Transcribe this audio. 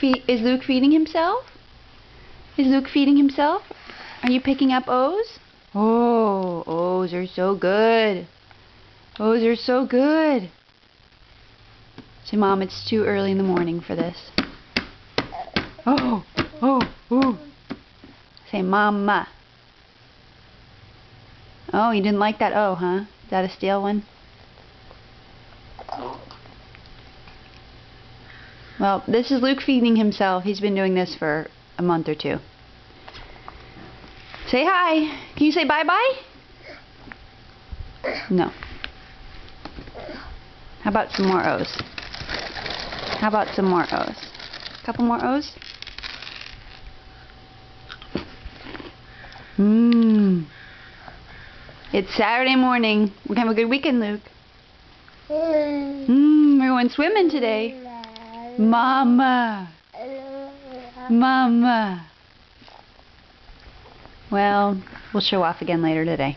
Is Luke feeding himself? Is Luke feeding himself? Are you picking up O's? Oh, O's are so good. O's are so good. Say, Mom, it's too early in the morning for this. Oh, oh, oh. Say, Mama. Oh, you didn't like that O, huh? Is that a stale one? Well, this is Luke feeding himself. He's been doing this for a month or two. Say hi. Can you say bye-bye? No. How about some more O's? How about some more O's? A couple more O's? It's Saturday morning. We're gonna have a good weekend, Luke. We're going swimming today. Mama. Mama. Well, we'll show off again later today.